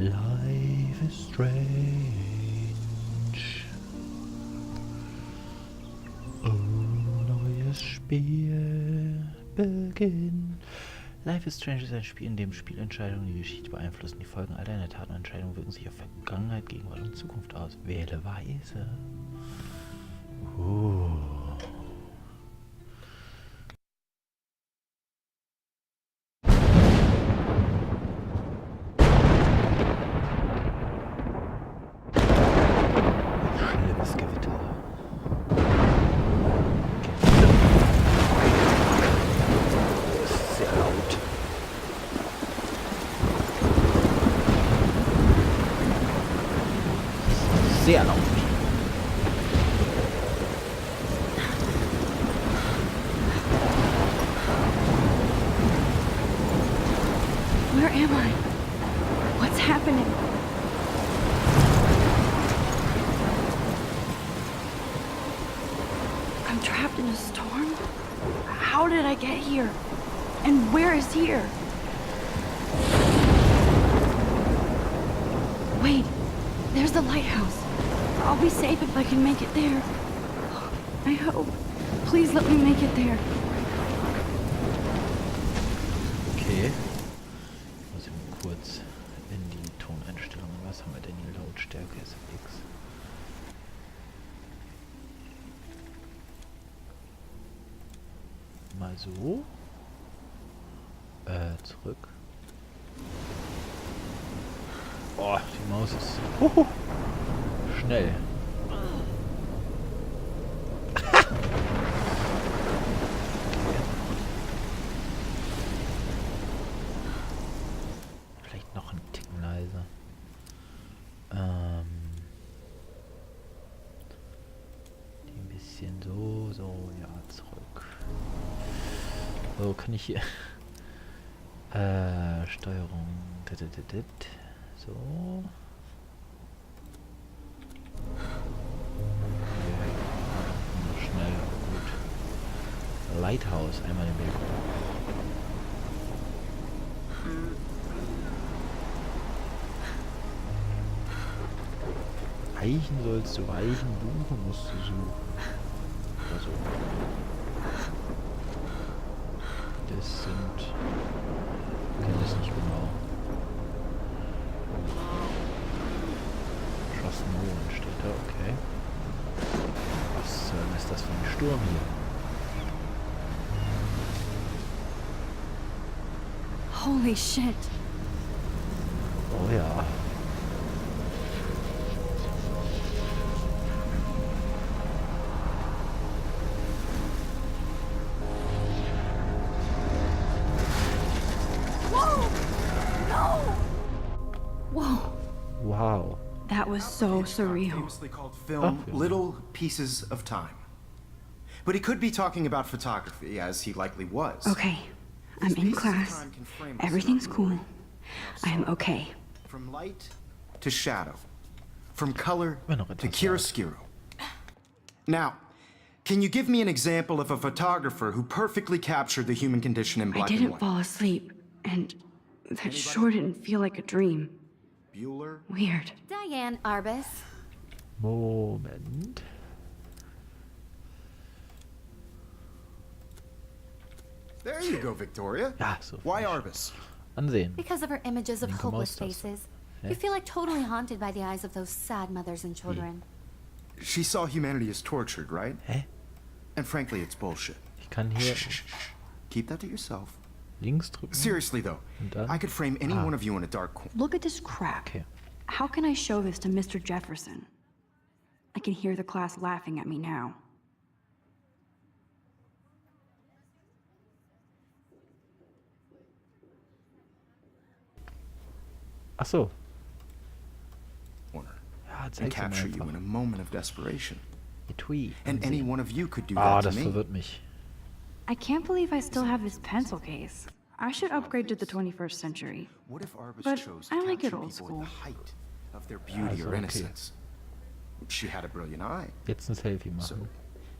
Life is strange. Neues Spiel beginnt. Life is Strange ist ein Spiel, in dem Spielentscheidungen die Geschichte beeinflussen. Die Folgen all deiner Taten und Entscheidungen wirken sich auf Vergangenheit, Gegenwart und Zukunft aus. Wähle weise. Schlimmes Gewitter. Sehr laut. Sehr laut. Where am I? What's happening? I'm trapped in a storm? How did I get here? And where is here? Wait, there's the lighthouse. I'll be safe if I can make it there. I hope. Please let me make it there. Okay. Ich muss eben kurz in die Toneinstellungen. Was haben wir denn hier? Lautstärke ist X. Mal so. Zurück. Oh, die Maus ist schnell. Vielleicht noch einen Ticken leiser. Die ein bisschen so, ja, zurück. So, kann ich hier... Steuerung. So. Okay. Schnell, gut. Lighthouse, einmal den Weg hoch. Eichen sollst du, Eichen buchen musst du suchen. Oder so. Das sind... Ich kenne das nicht genau. Schossen steht da, okay. Was ist das für ein Sturm hier? Holy shit. Oh ja. Whoa. Wow. That was so surreal. Famously called film Little Pieces of Time. But he could be talking about photography, as he likely was. Okay, I'm in class. Everything's cool. I am okay. From light to shadow. From color Wenn noch to etwas chiaroscuro. Now, can you give me an example of a photographer who perfectly captured the human condition in I black and didn't white? fall asleep, and that sure didn't feel like a dream. Bueller? Weird. Diane Arbus. Moment. There you go, Victoria. Ja, so. Why Arbus? Ansehen. Because of her images of Linke hopeless Maustaste. faces. Hä? You feel like totally haunted by the eyes of those sad mothers and children. She saw humanity as tortured, right? Hä? And frankly, it's bullshit. Ich kann hier Keep that to yourself. links drücken. Seriously though, Und dann? I could frame any one of you in a dark corner. Look at this crap. Okay. How can I show this to Mr. Jefferson? I can hear the class laughing at me now. Ach so. Corner. Ja, And zeig's mir capture you in a einfach. moment of desperation. Etui. And any one of you could do Ah, that to das me. verwirrt mich. I can't believe I still have this pencil case. I should upgrade to the 21st century. What if Arbus But chose to I like it capture old people school. at the height of their beauty Also, or okay. innocence? She had a brilliant eye. Jetzt ein Selfie machen.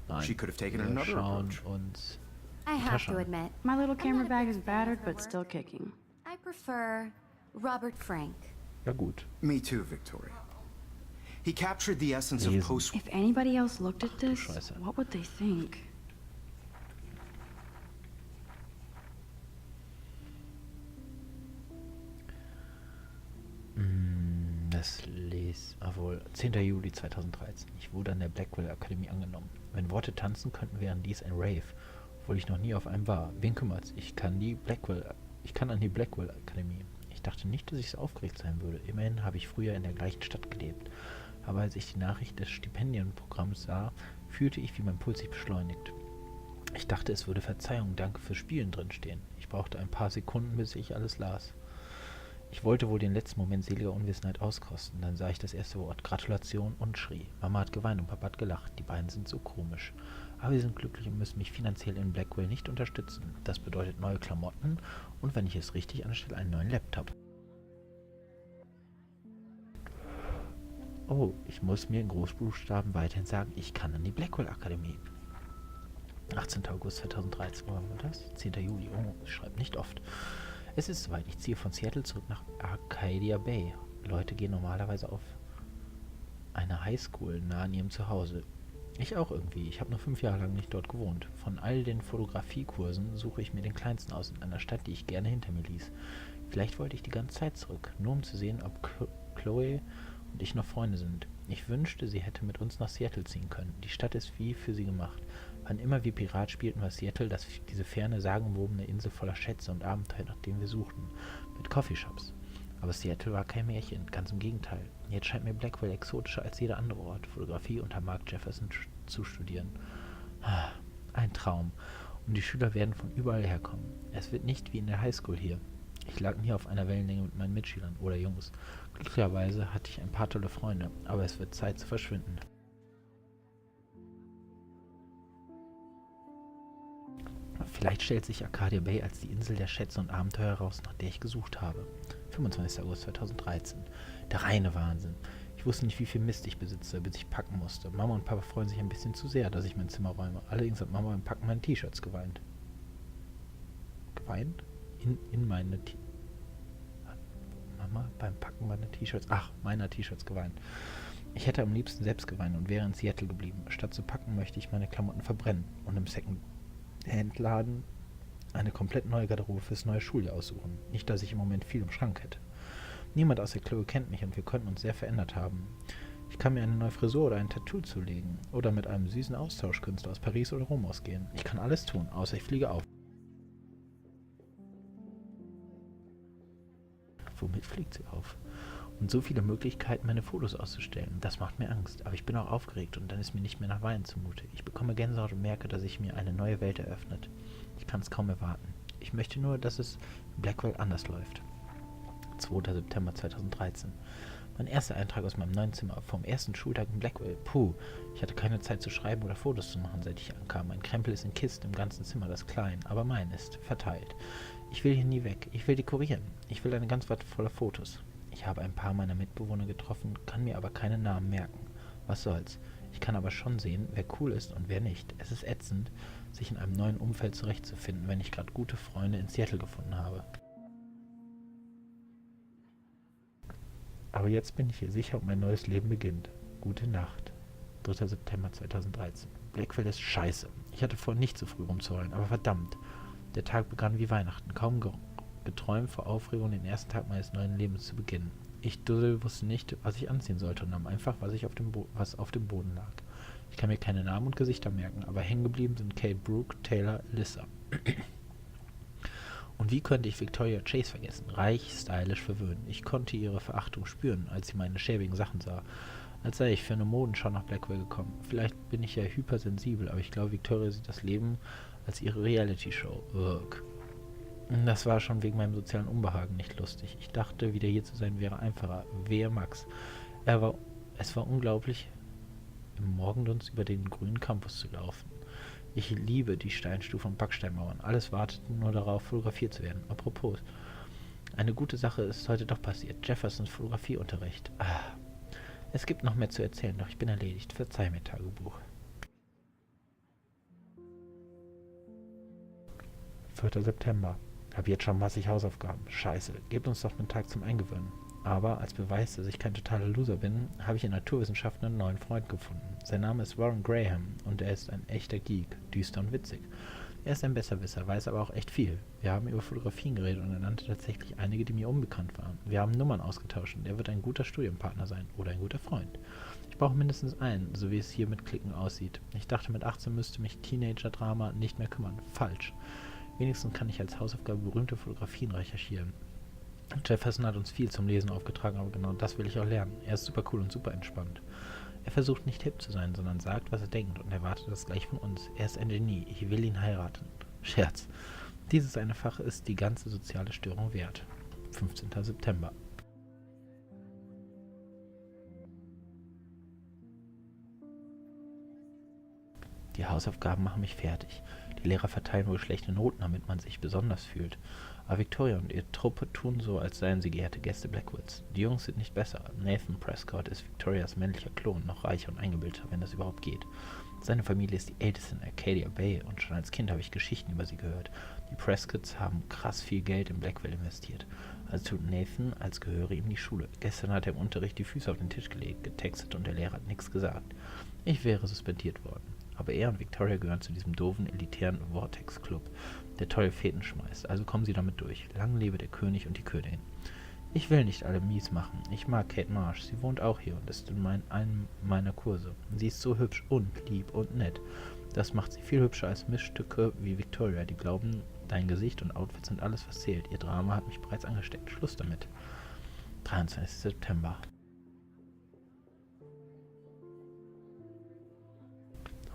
Nein. She could have taken Wir another schauen approach. uns... I have Tasche. to admit, My little camera not a bag big is fan battered of her but still kicking. I prefer Robert Frank. Ja gut. Me too, Victoria. He captured the essence of Lesen. post... If anybody else looked at this, Scheiße. what would they think? Das obwohl, 10. Juli 2013. Ich wurde an der Blackwell Akademie angenommen. Wenn Worte tanzen könnten, wären dies ein Rave, obwohl ich noch nie auf einem war. Wen kümmert's? Ich kann an die Blackwell Akademie. Ich dachte nicht, dass ich so aufgeregt sein würde. Immerhin habe ich früher in der gleichen Stadt gelebt. Aber als ich die Nachricht des Stipendienprogramms sah, fühlte ich, wie mein Puls sich beschleunigt. Ich dachte, es würde Verzeihung, Danke fürs Spielen drinstehen. Ich brauchte ein paar Sekunden, bis ich alles las. Ich wollte wohl den letzten Moment seliger Unwissenheit auskosten. Dann sah ich das erste Wort, Gratulation, und schrie. Mama hat geweint und Papa hat gelacht. Die beiden sind so komisch. Aber wir sind glücklich und müssen mich finanziell in Blackwell nicht unterstützen. Das bedeutet neue Klamotten und, wenn ich es richtig anstelle, einen neuen Laptop. Oh, ich muss mir in Großbuchstaben weiterhin sagen, ich kann an die Blackwell Akademie. 18. August 2013, wann war das? 10. Juli, oh, ich schreibe nicht oft. Es ist soweit, ich ziehe von Seattle zurück nach Arcadia Bay. Leute gehen normalerweise auf eine Highschool nahe an ihrem Zuhause. Ich auch irgendwie, ich habe nur 5 Jahre lang nicht dort gewohnt. Von all den Fotografiekursen suche ich mir den kleinsten aus in einer Stadt, die ich gerne hinter mir ließ. Vielleicht wollte ich die ganze Zeit zurück, nur um zu sehen, ob Chloe und ich noch Freunde sind. Ich wünschte, sie hätte mit uns nach Seattle ziehen können. Die Stadt ist wie für sie gemacht. Wann immer wir Pirat spielten, war Seattle diese ferne, sagenumwobene Insel voller Schätze und Abenteuer, nach denen wir suchten. Mit Coffeeshops. Aber Seattle war kein Märchen, ganz im Gegenteil. Jetzt scheint mir Blackwell exotischer als jeder andere Ort, Fotografie unter Mark Jefferson zu studieren. Ein Traum. Und die Schüler werden von überall herkommen. Es wird nicht wie in der Highschool hier. Ich lag nie auf einer Wellenlänge mit meinen Mitschülern oder Jungs. Glücklicherweise hatte ich ein paar tolle Freunde, aber es wird Zeit zu verschwinden. Vielleicht stellt sich Arcadia Bay als die Insel der Schätze und Abenteuer heraus, nach der ich gesucht habe. 25. August 2013. Der reine Wahnsinn. Ich wusste nicht, wie viel Mist ich besitze, bis ich packen musste. Mama und Papa freuen sich ein bisschen zu sehr, dass ich mein Zimmer räume. Allerdings hat Mama beim Packen meine T-Shirts geweint. Geweint? In meine Mama beim Packen meiner T-Shirts geweint. Ich hätte am liebsten selbst geweint und wäre in Seattle geblieben. Statt zu packen, möchte ich meine Klamotten verbrennen und im Second-Hand-Laden eine komplett neue Garderobe fürs neue Schuljahr aussuchen. Nicht, dass ich im Moment viel im Schrank hätte. Niemand außer Chloe kennt mich und wir könnten uns sehr verändert haben. Ich kann mir eine neue Frisur oder ein Tattoo zulegen oder mit einem süßen Austauschkünstler aus Paris oder Rom ausgehen. Ich kann alles tun, außer ich fliege auf. Womit fliegt sie auf? Und so viele Möglichkeiten, meine Fotos auszustellen. Das macht mir Angst, aber ich bin auch aufgeregt und dann ist mir nicht mehr nach Weinen zumute. Ich bekomme Gänsehaut und merke, dass sich mir eine neue Welt eröffnet. Ich kann es kaum erwarten. Ich möchte nur, dass es in Blackwell anders läuft. 2. September 2013. Mein erster Eintrag aus meinem neuen Zimmer vom ersten Schultag in Blackwell. Puh, ich hatte keine Zeit zu schreiben oder Fotos zu machen, seit ich ankam. Mein Krempel ist in Kisten im ganzen Zimmer, das klein, aber mein ist verteilt. Ich will hier nie weg. Ich will dekorieren. Ich will eine ganze Wand voller Fotos. Ich habe ein paar meiner Mitbewohner getroffen, kann mir aber keine Namen merken. Was soll's? Ich kann aber schon sehen, wer cool ist und wer nicht. Es ist ätzend, sich in einem neuen Umfeld zurechtzufinden, wenn ich gerade gute Freunde in Seattle gefunden habe. Aber jetzt bin ich hier sicher und mein neues Leben beginnt. Gute Nacht. 3. September 2013. Blackwell ist scheiße. Ich hatte vor, nicht zu früh rumzuheulen, aber verdammt. Der Tag begann wie Weihnachten. Kaum geträumt vor Aufregung, den ersten Tag meines neuen Lebens zu beginnen. Ich Dussel wusste nicht, was ich anziehen sollte und nahm einfach, was auf dem Boden lag. Ich kann mir keine Namen und Gesichter merken, aber hängen geblieben sind Kate, Brooke, Taylor, Alyssa. Und wie könnte ich Victoria Chase vergessen? Reich, stylisch, verwöhnt. Ich konnte ihre Verachtung spüren, als sie meine schäbigen Sachen sah. Als sei ich für eine Modenschau nach Blackwell gekommen. Vielleicht bin ich ja hypersensibel, aber ich glaube, Victoria sieht das Leben als ihre Reality-Show. Ugh. Das war schon wegen meinem sozialen Unbehagen nicht lustig. Ich dachte, wieder hier zu sein wäre einfacher. Wehe Max. Es war unglaublich, im Morgendunst über den grünen Campus zu laufen. Ich liebe die Steinstufen und Backsteinmauern. Alles wartete nur darauf, fotografiert zu werden. Apropos, eine gute Sache ist heute doch passiert. Jeffersons Fotografieunterricht. Es gibt noch mehr zu erzählen, doch ich bin erledigt. Verzeih mir, Tagebuch. 4. September. Hab jetzt schon massig Hausaufgaben. Scheiße, gebt uns doch einen Tag zum Eingewöhnen. Aber als Beweis, dass ich kein totaler Loser bin, habe ich in Naturwissenschaften einen neuen Freund gefunden. Sein Name ist Warren Graham und er ist ein echter Geek, düster und witzig. Er ist ein Besserwisser, weiß aber auch echt viel. Wir haben über Fotografien geredet und er nannte tatsächlich einige, die mir unbekannt waren. Wir haben Nummern ausgetauscht und er wird ein guter Studienpartner sein oder ein guter Freund. Ich brauche mindestens einen, so wie es hier mit Klicken aussieht. Ich dachte, mit 18 müsste mich Teenager-Drama nicht mehr kümmern. Falsch. Wenigstens kann ich als Hausaufgabe berühmte Fotografien recherchieren. Jefferson hat uns viel zum Lesen aufgetragen, aber genau das will ich auch lernen. Er ist super cool und super entspannt. Er versucht nicht hip zu sein, sondern sagt, was er denkt und erwartet das gleich von uns. Er ist ein Genie. Ich will ihn heiraten. Scherz. Dieses eine Fach ist die ganze soziale Störung wert. 15. September. Die Hausaufgaben machen mich fertig. Die Lehrer verteilen wohl schlechte Noten, damit man sich besonders fühlt. Aber Victoria und ihre Truppe tun so, als seien sie geehrte Gäste Blackwoods. Die Jungs sind nicht besser. Nathan Prescott ist Victorias männlicher Klon, noch reicher und eingebildeter, wenn das überhaupt geht. Seine Familie ist die älteste in Arcadia Bay und schon als Kind habe ich Geschichten über sie gehört. Die Prescotts haben krass viel Geld in Blackwell investiert. Also tut Nathan, als gehöre ihm die Schule. Gestern hat er im Unterricht die Füße auf den Tisch gelegt, getextet und der Lehrer hat nichts gesagt. Ich wäre suspendiert worden. Aber er und Victoria gehören zu diesem doofen, elitären Vortex-Club, der tolle Feten schmeißt. Also kommen sie damit durch. Lang lebe der König und die Königin. Ich will nicht alle mies machen. Ich mag Kate Marsh. Sie wohnt auch hier und ist in einem meiner Kurse. Sie ist so hübsch und lieb und nett. Das macht sie viel hübscher als Mischstücke wie Victoria, die glauben, dein Gesicht und Outfit sind alles, was zählt. Ihr Drama hat mich bereits angesteckt. Schluss damit. 23. September.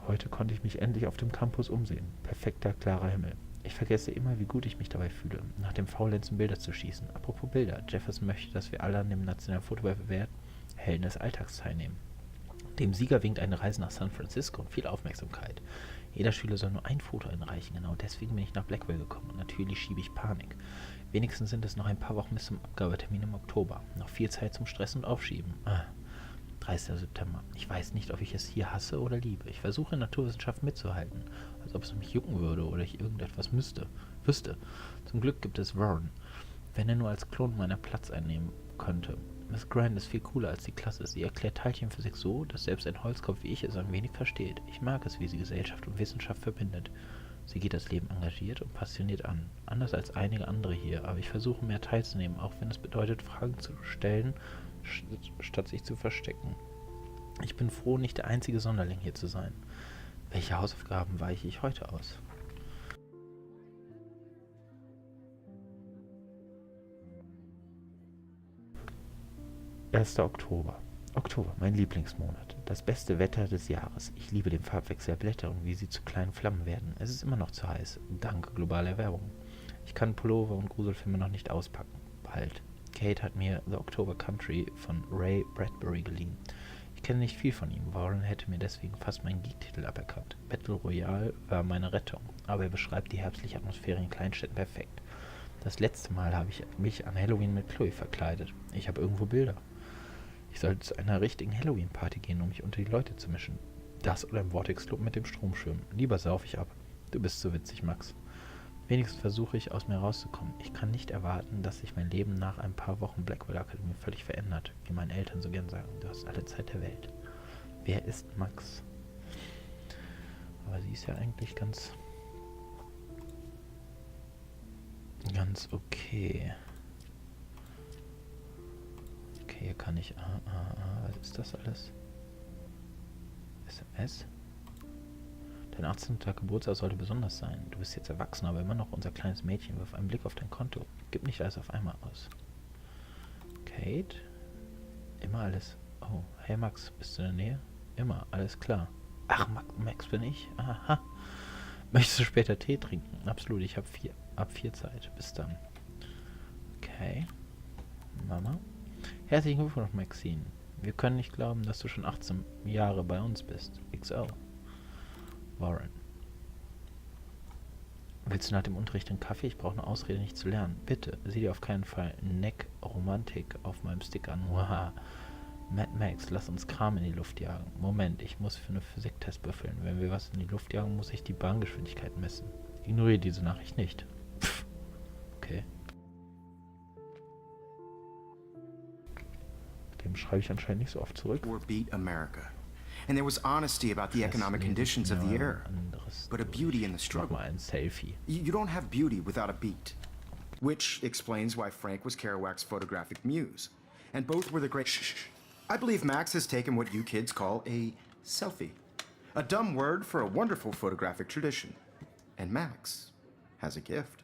Heute konnte ich mich endlich auf dem Campus umsehen. Perfekter, klarer Himmel. Ich vergesse immer, wie gut ich mich dabei fühle, nach dem Faulenzen Bilder zu schießen. Apropos Bilder, Jefferson möchte, dass wir alle an dem nationalen Fotowettbewerb Helden des Alltags teilnehmen. Dem Sieger winkt eine Reise nach San Francisco und viel Aufmerksamkeit. Jeder Schüler soll nur ein Foto einreichen, genau deswegen bin ich nach Blackwell gekommen und natürlich schiebe ich Panik. Wenigstens sind es noch ein paar Wochen bis zum Abgabetermin im Oktober. Noch viel Zeit zum Stress und Aufschieben. 30. September. Ich weiß nicht, ob ich es hier hasse oder liebe. Ich versuche in Naturwissenschaft mitzuhalten, als ob es mich jucken würde oder ich irgendetwas wüsste. Zum Glück gibt es Warren. Wenn er nur als Klon meiner Platz einnehmen könnte. Miss Grant ist viel cooler als die Klasse. Sie erklärt Teilchenphysik so, dass selbst ein Holzkopf wie ich es ein wenig versteht. Ich mag es, wie sie Gesellschaft und Wissenschaft verbindet. Sie geht das Leben engagiert und passioniert an. Anders als einige andere hier, aber ich versuche mehr teilzunehmen, auch wenn es bedeutet, Fragen zu stellen, statt sich zu verstecken. Ich bin froh, nicht der einzige Sonderling hier zu sein. Welche Hausaufgaben weiche ich heute aus? Oktober. Oktober, mein Lieblingsmonat. Das beste Wetter des Jahres. Ich liebe den Farbwechsel der Blätter und wie sie zu kleinen Flammen werden. Es ist immer noch zu heiß. Dank globaler Erwärmung. Ich kann Pullover und Gruselfilme noch nicht auspacken. Bald. Kate hat mir The October Country von Ray Bradbury geliehen. Ich kenne nicht viel von ihm. Warren hätte mir deswegen fast meinen Geek-Titel aberkannt. Battle Royale war meine Rettung, aber er beschreibt die herbstliche Atmosphäre in Kleinstädten perfekt. Das letzte Mal habe ich mich an Halloween mit Chloe verkleidet. Ich habe irgendwo Bilder. Ich sollte zu einer richtigen Halloween-Party gehen, um mich unter die Leute zu mischen. Das oder im Vortex-Club mit dem Stromschirm. Lieber sauf ich ab. Du bist so witzig, Max. Wenigstens versuche ich, aus mir rauszukommen. Ich kann nicht erwarten, dass sich mein Leben nach ein paar Wochen Blackwell Akademie völlig verändert, wie meine Eltern so gern sagen. Du hast alle Zeit der Welt. Wer ist Max? Aber sie ist ja eigentlich ganz okay. Okay, hier kann ich... was ist das alles? SMS? Dein 18. Geburtstag sollte besonders sein. Du bist jetzt erwachsen, aber immer noch unser kleines Mädchen. Wirf einen Blick auf dein Konto. Gib nicht alles auf einmal aus. Kate? Immer alles. Oh, hey Max, bist du in der Nähe? Immer, alles klar. Ach, Max bin ich? Aha. Möchtest du später Tee trinken? Absolut, ich habe ab 4 Zeit. Bis dann. Okay. Mama? Herzlichen Glückwunsch, Maxine. Wir können nicht glauben, dass du schon 18 Jahre bei uns bist. XO. Warren. Willst du nach dem Unterricht einen Kaffee? Ich brauche eine Ausrede, nicht zu lernen. Bitte, sieh dir auf keinen Fall Neck-Romantik auf meinem Stick an. Waha. Mad Max, lass uns Kram in die Luft jagen. Moment, ich muss für einen Physiktest büffeln. Wenn wir was in die Luft jagen, muss ich die Bahngeschwindigkeit messen. Ignoriere diese Nachricht nicht. Pff. Okay. Dem schreibe ich anscheinend nicht so oft zurück. War beat America. And there was honesty about the economic conditions of the era, but a beauty in the Mach struggle. mal ein Selfie. You don't have beauty without a beat. Which explains why Frank was Kerouac's photographic muse. And both were the great... Shh. I believe Max has taken what you kids call a selfie. A dumb word for a wonderful photographic tradition. And Max has a gift.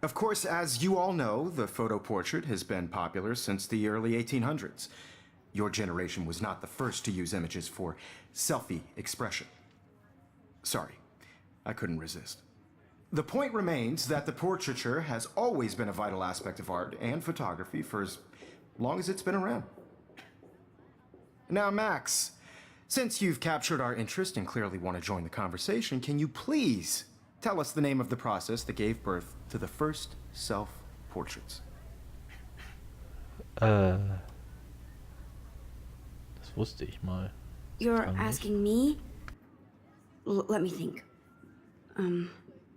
Of course, as you all know, the photo portrait has been popular since the early 1800s. Your generation was not the first to use images for selfie expression. Sorry, I couldn't resist. The point remains that the portraiture has always been a vital aspect of art and photography for as long as it's been around. Now, Max, since you've captured our interest and clearly want to join the conversation, can you please tell us the name of the process that gave birth to the first self-portraits? Das wusste ich mal. You're Kann nicht. asking me? Let me think.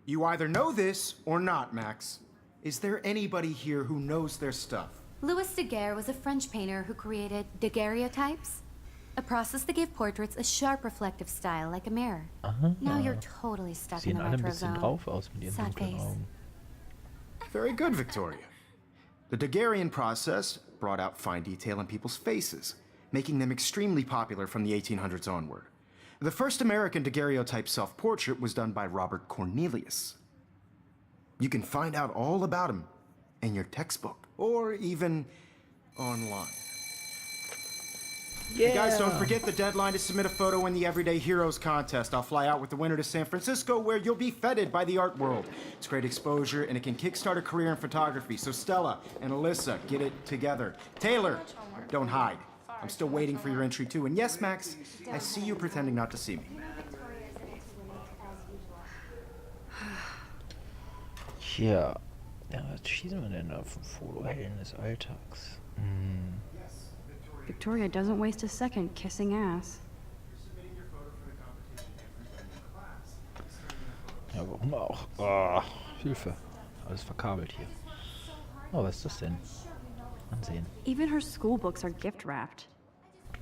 You either know this or not, Max. Is there anybody here who knows their stuff? Louis Daguerre was a French painter who created daguerreotypes, a process that gave portraits a sharp reflective style like a mirror. Now you're totally stuck in Sehen the alle ein retro bisschen zone. drauf aus mit ihren Sad dunklen face. Augen. Very good, Victoria. The Daguerrean process brought out fine detail in people's faces, making them extremely popular from the 1800s onward. The first American daguerreotype self-portrait was done by Robert Cornelius. You can find out all about him in your textbook, or even online. You guys, don't forget the deadline to submit a photo in the Everyday Heroes contest. I'll fly out with the winner to San Francisco, where you'll be feted by the art world. It's great exposure, and it can kickstart a career in photography. So Stella and Alyssa, get it together. Taylor, don't hide. I'm still waiting for your entry, too. And yes, Max, I see you pretending not to see me. Ja, was schießen wir denn da vom Fotohelden des Alltags? Victoria doesn't waste a second kissing ass. Ja, warum auch? Oh, Hilfe. Alles verkabelt hier. Oh, was ist das denn? Ansehen. Even her school books are gift wrapped.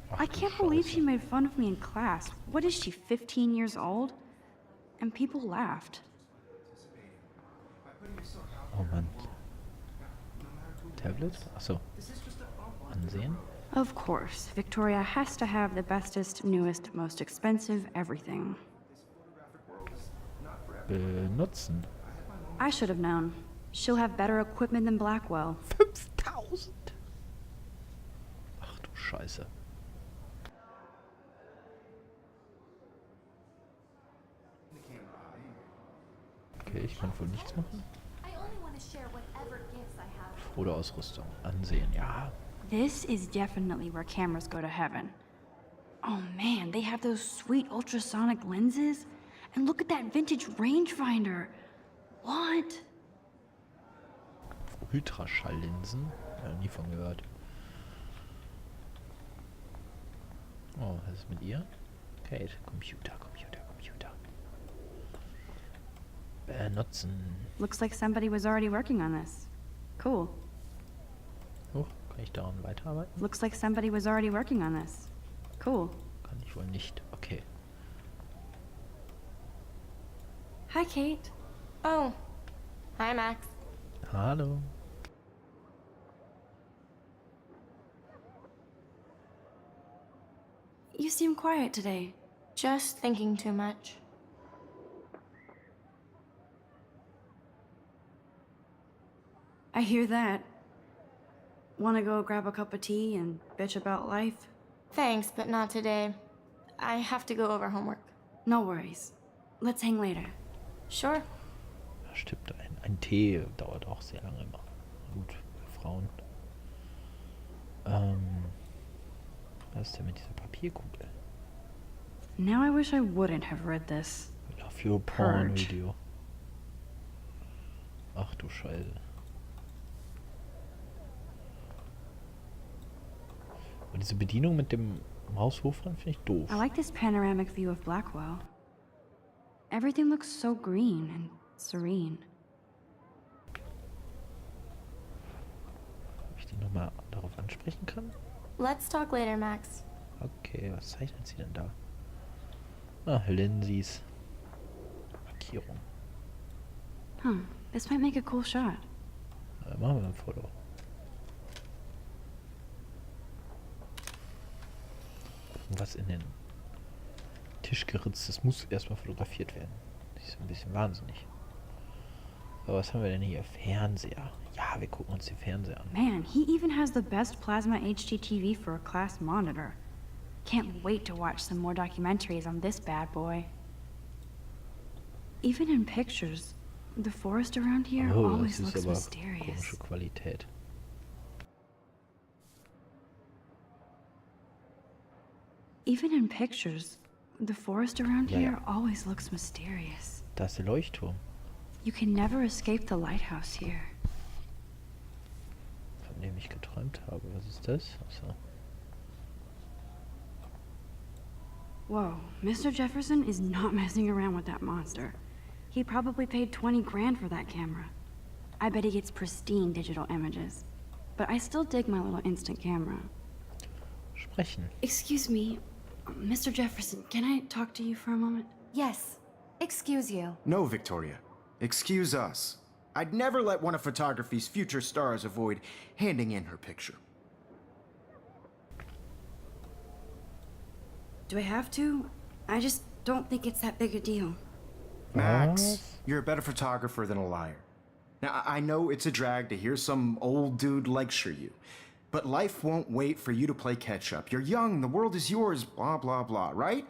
Ach, I du can't believe Scheiße. she made fun of me in class. What is she, 15 years old? And people laughed. Oh Mann. Tablet? Achso. Ansehen? Of course, Victoria has to have the bestest, newest, most expensive everything. Benutzen. I should have known. She'll have better equipment than Blackwell. 5000! Ach du Scheiße. Okay, ich kann wohl nichts machen. I only want to share whatever gifts I have. Fotoausrüstung. Ansehen, ja. This is definitely where cameras go to heaven. Oh man, they have those sweet ultrasonic lenses. And look at that vintage rangefinder. What? Ultraschalllinsen? Ja, nie von gehört. Oh, was ist mit ihr? Kate, Computer. Benutzen. Looks like somebody was already working on this. Cool. Oh, kann ich daran weiterarbeiten? Looks like somebody was already working on this. Cool. Kann ich wohl nicht. Okay. Hi, Kate. Oh. Hi, Max. Hallo. You seem quiet today. Just thinking too much. I hear that. Wanna go grab a cup of tea and bitch about life? Thanks, but not today. I have to go over homework. No worries. Let's hang later. Sure. Ja, stimmt. Ein Tee dauert auch sehr lange immer. Gut, bei Frauen. Was ist denn mit dieser Papierkugel? Now I wish I wouldn't have read this. Love your porn Purge. Video. Ach du Scheiße. Und diese Bedienung mit dem Mauswurfern finde ich doof. I like this panoramic view of Blackwell. Everything looks so green and serene. Ob ich die nochmal darauf ansprechen kann? Let's talk later, Max. Okay, was zeichnet sie denn da? Ah, Lindsys Markierung. This might make a cool shot. Machen wir ein Foto. Was in den Tisch geritzt, das muss erstmal fotografiert werden. Das ist ein bisschen wahnsinnig. Aber was haben wir denn hier? Fernseher. Ja, wir gucken uns den Fernseher an. Man, he even has the best plasma HD TV for a class monitor. Can't wait to watch some more documentaries on this bad boy. Even in pictures, the forest around here Oh, always das ist looks aber mysterious. komische Qualität. Even in pictures, the forest around Ja, here ja. always looks mysterious. Da ist der Leuchtturm, You can never escape the lighthouse here. von dem ich geträumt habe. Was ist das? Achso. Whoa, Mr. Jefferson is not messing around with that monster. He probably paid 20 grand for that camera. I bet he gets pristine digital images. But I still dig my little instant camera. Sprechen. Excuse me, Mr. Jefferson, can I talk to you for a moment? Yes. Excuse you. No, Victoria. Excuse us. I'd never let one of photography's future stars avoid handing in her picture. Do I have to? I just don't think it's that big a deal. Max, Was? you're a better photographer than a liar. Now, I know it's a drag to hear some old dude lecture you, but life won't wait for you to play catch up. You're young, the world is yours, blah, blah, blah, right?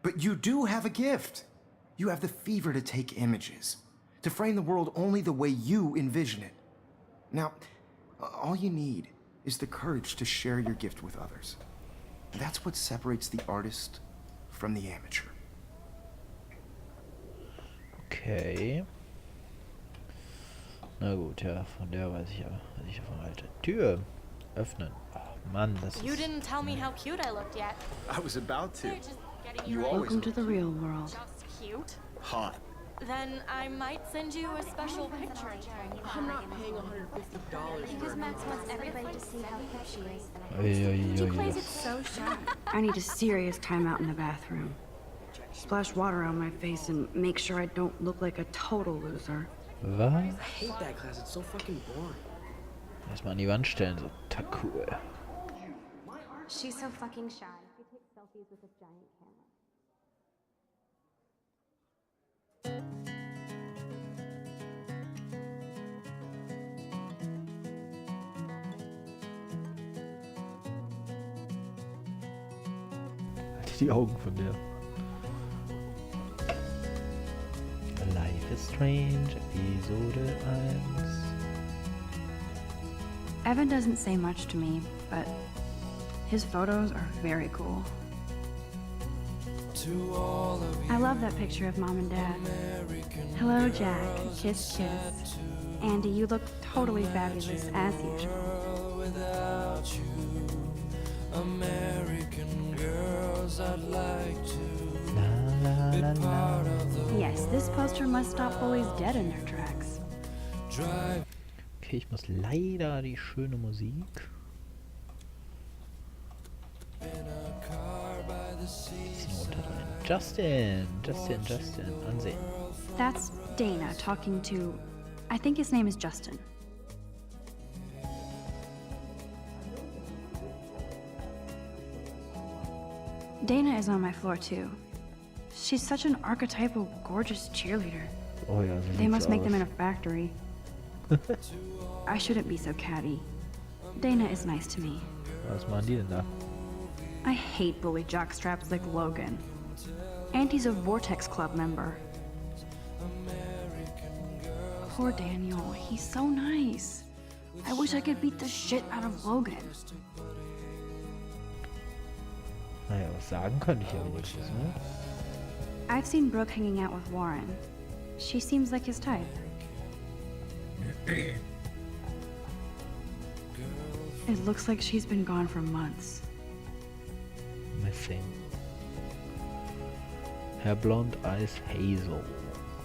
But you do have a gift. You have the fever to take images, to frame the world only the way you envision it. Now, all you need is the courage to share your gift with others. That's what separates the artist from the amateur. Okay. Na gut, ja, von der weiß ich ja, was ich davon halte. Tür öffnen. Oh Mann, das You ist... didn't tell me how cute I looked yet. I was about to. They're just getting You you always Welcome to the real world. just cute. Hot. Then I might send you a special picture. I'm not paying $150 Because Max wants everybody to see how hip she is. Uiuiui. Plays it so shy. I need a serious timeout in the bathroom. Splash water on my face and make sure I don't look like a total loser. Was? I hate that class. It's so fucking boring. Erstmal an die Wand stellen, so cool. She's so fucking shy. She takes selfies with a giant camera. Die Augen von der. Life is Strange, Episode 1. Evan doesn't say much to me, but his photos are very cool. I love that picture of Mom and Dad. Hello, Jack. Kiss, kiss. Andy, you look totally fabulous, as usual. La la la la. Yes, this poster must stop bullies dead in their tracks. Okay, ich muss leider die schöne Musik. Bisschen runterdrehen. Justin, ansehen. That's Dana talking to... I think his name is Justin. Dana is on my floor too. She's such an archetypal, gorgeous cheerleader. Oh ja, so They sieht's must make them aus. in a factory. I shouldn't be so catty. Dana is nice to me. Was machen die denn da? I hate bully jockstraps like Logan. And he's a Vortex Club member. Poor Daniel, he's so nice. I wish I could beat the shit out of Logan. Naja, was sagen könnte ich ja wenigstens, ne? I've seen Brooke hanging out with Warren. She seems like his type. It looks like she's been gone for months. Missing. Hair blonde, eyes hazel.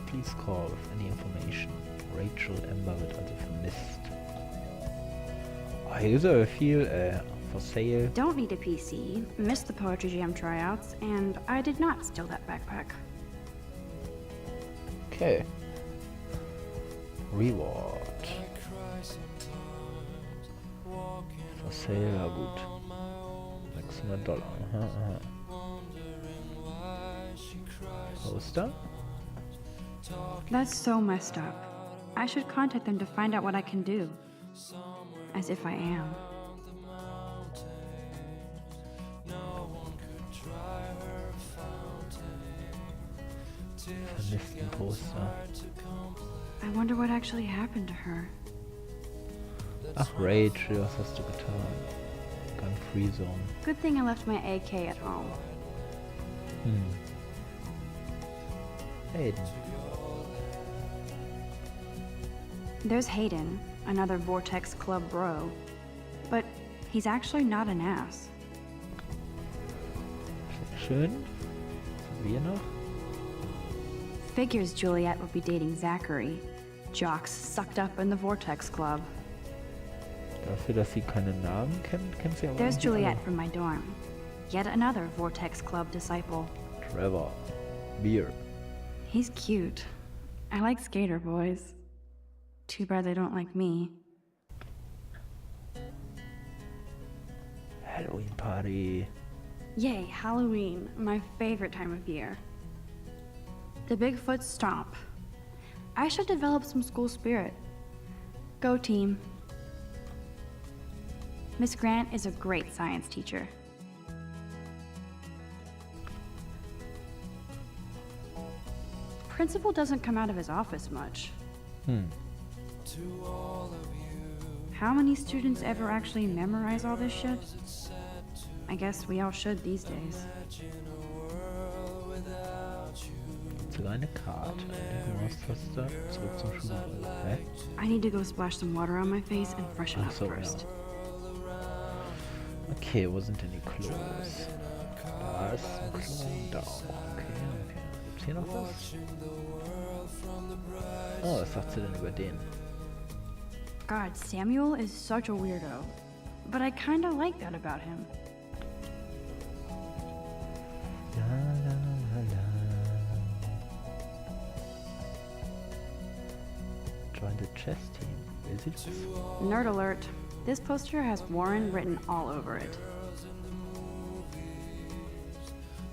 Please call with any information. Rachel Amber wird also vermisst. Oh, hier ist aber viel for sale. Don't need a PC, missed the Poetry Jam tryouts, and I did not steal that backpack. Okay. Reward. For sale, ja gut. $600. Aha, aha. Poster? That's so messed up. I should contact them to find out what I can do. As if I am. Vermissten Poster. I wonder what actually happened to her. Ach, Rage, was hast du getan? Gun Free Zone. Good thing I left my AK at home. Hayden. There's Hayden, another Vortex Club bro. But he's actually not an ass. Schön. Wir noch? Figures Juliet would be dating Zachary. Jocks sucked up in the Vortex Club. Dafür, dass sie keine Namen kennt, kennt sie aber There's irgendwie Juliet alle. from my dorm. Yet another Vortex Club disciple. Trevor. Beer. He's cute. I like skater boys. Too bad they don't like me. Halloween Party. Yay, Halloween, my favorite time of year. The Bigfoot Stomp. I should develop some school spirit. Go team. Miss Grant is a great science teacher. Principal doesn't come out of his office much. How many students ever actually memorize all this shit? I guess we all should these days. Sogar eine Karte. Die Maustaste. Zurück zum Schulball. Hä? I need to go splash some water on my face and freshen Ach up so, first. ja. Okay, wo sind denn die Klos? Da ist ein Klo und da auch. Okay, okay. Gibt's hier noch was? Oh, was sagt sie denn über den? God, Samuel is such a weirdo. But I kinda like that about him. La, la, la, la. Join the chess team. Will sie das? Nerd alert. This poster has Warren written all over it.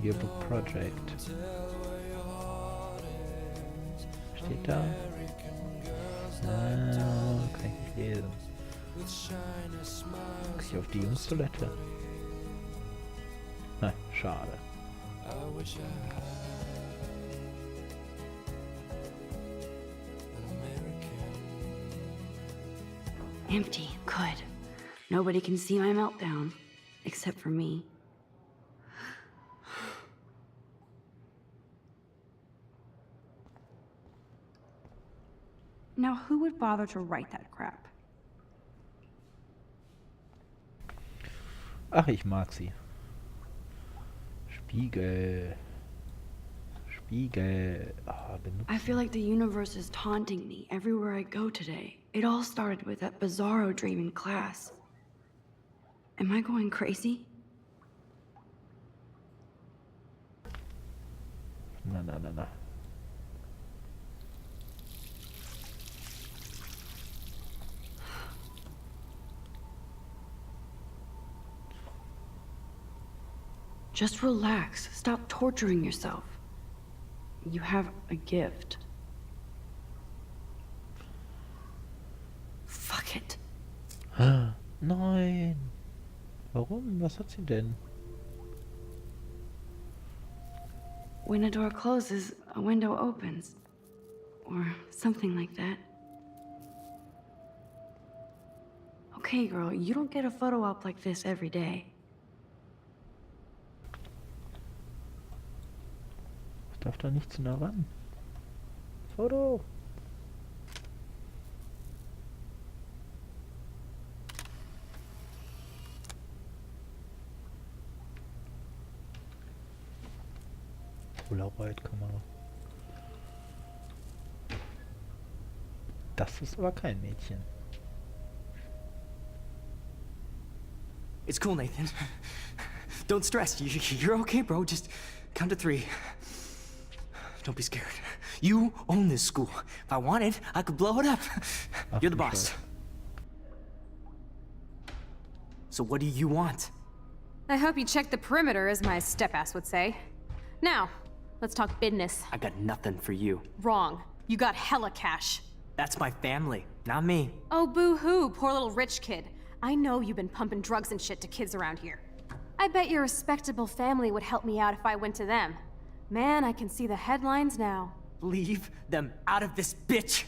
Yearbook Project. Steht da? Ah, kann ich nicht lesen. Guck ich auf die Jungstoilette? Na, schade. Empty. Good. Nobody can see my meltdown. Except for me. Now, who would bother to write that crap? Ach, ich mag sie. Spiegel. Spiegel. Ah, I feel like the universe is taunting me everywhere I go today. It all started with that bizarro dream in class. Am I going crazy? Na, na, na, na. Just relax. Stop torturing yourself. You have a gift. Fuck it. Nein. Warum? Was hat sie denn? When a door closes, a window opens. Or something like that. Okay, girl, you don't get a photo op like this every day. Ich darf da nicht zu nah ran. Foto. Polaroid-Kamera. Das ist aber kein Mädchen. It's cool, Nathan. Don't stress. You're okay, bro. Just count to 3. Don't be scared. You own this school. If I wanted, I could blow it up. You're the boss. So what do you want? I hope you checked the perimeter, as my step-ass would say. Now, let's talk business. I got nothing for you. Wrong. You got hella cash. That's my family, not me. Oh, boo-hoo, poor little rich kid. I know you've been pumping drugs and shit to kids around here. I bet your respectable family would help me out if I went to them. Man, I can see the headlines now. Leave them out of this bitch!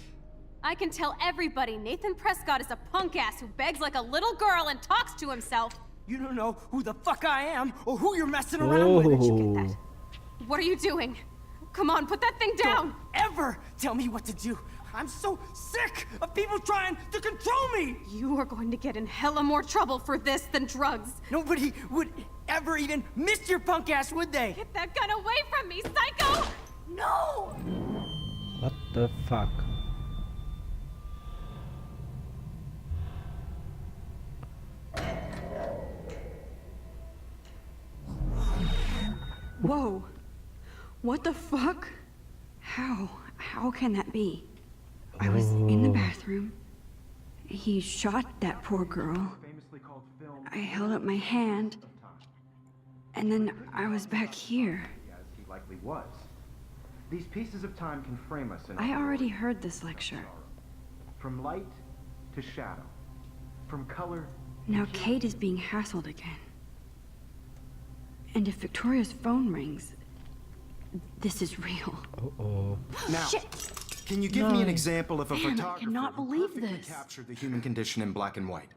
I can tell everybody Nathan Prescott is a punk ass who begs like a little girl and talks to himself. You don't know who the fuck I am or who you're messing around with. Where'd you get that? What are you doing? Come on, put that thing down! Don't ever tell me what to do. I'm so sick of people trying to control me! You are going to get in hella more trouble for this than drugs. Nobody would ever even miss your punk ass, would they? Get that gun away from me, psycho! No! What the fuck? Whoa. What the fuck? How can that be? I was in the bathroom. He shot that poor girl. I held up my hand. And then I was back here. As he likely was. These pieces of time can frame us in I already heard this lecture. from light to shadow, from color. Now Kate is being hassled again. And if Victoria's phone rings, this is real. Oh. Now, Shit! can you give me an example of a Man, I photographer cannot who believe perfectly this. captured the human condition in black and white?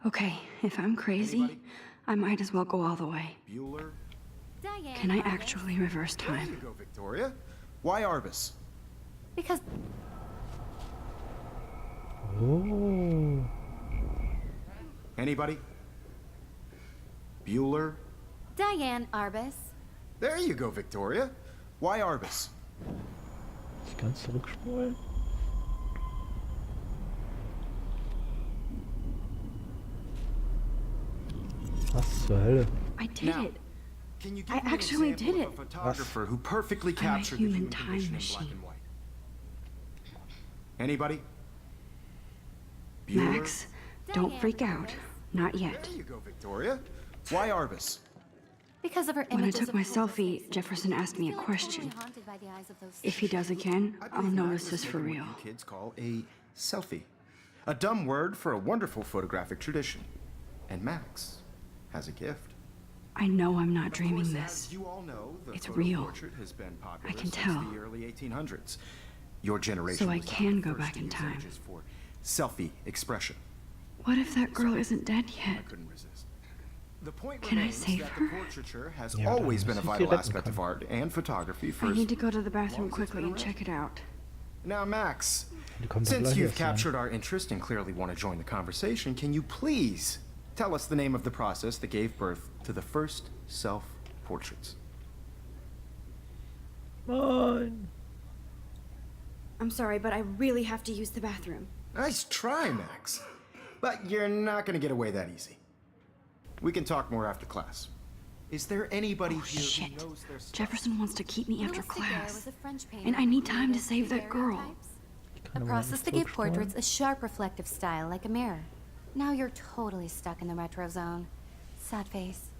Okay, if I'm crazy, Anybody? I might as well go all the way. Bueller? Diane. Can I Arbus. actually reverse There you time? go, Victoria. Why Arbus? Because Oh. Anybody? Bueller? Diane Arbus. There you go, Victoria. Why Arbus? Ich kann zurückspulen. Was zur Hölle? I did Now, it. Can you give I me an actually example did of it. a photographer who perfectly I'm a captured the human human time condition in black machine. and white? Anybody? Bueller? Max, don't Diane freak out. Arbus. Not yet. There you go, Victoria. Why Arbus? Because of her When I images took of my beautiful selfie, faces. Jefferson asked me a Feeling question. totally haunted by the eyes of those If he does again, I I'll believe know Max this is is for making real. what you kids call a selfie. A dumb word for a wonderful photographic tradition. And Max has a gift. I know I'm not Of dreaming course, this. as you all know, the It's photo real. portrait has been popular I can since tell. the early 1800s. Your generation So I was not can the go first back to in use time. images for selfie expression. What if that girl isn't dead I yet? couldn't resist. The point Can I remains save that her? the portraiture has Ja, always dann been a muss ich sie vital retten aspect of können. art and photography for I as need to go to the bathroom long as it's quickly been and check it out. Now, Max, Die kommt doch since gleich you've erst rein. captured our interest and clearly want to join the conversation, can you please tell us the name of the process that gave birth to the first self-portraits? Nein. I'm sorry, but I really have to use the bathroom. Nice try, Max. But you're not going to get away that easy. We can talk more after class. Is there anybody Oh, here shit. who knows their stuff? Jefferson wants to keep me after Louis Daguerre class. was a French painter And I need who time to created save that girl. daguerreotypes. Ich A kann aber process nicht to give zurückspulen. portraits a sharp reflective style like a mirror. Now you're totally stuck in the retro zone. Sad face.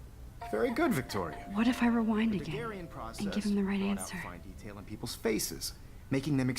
Very good, Victoria. What if I rewind The again Daguerrean process and give him the right brought out answer? fine detail in people's faces, making them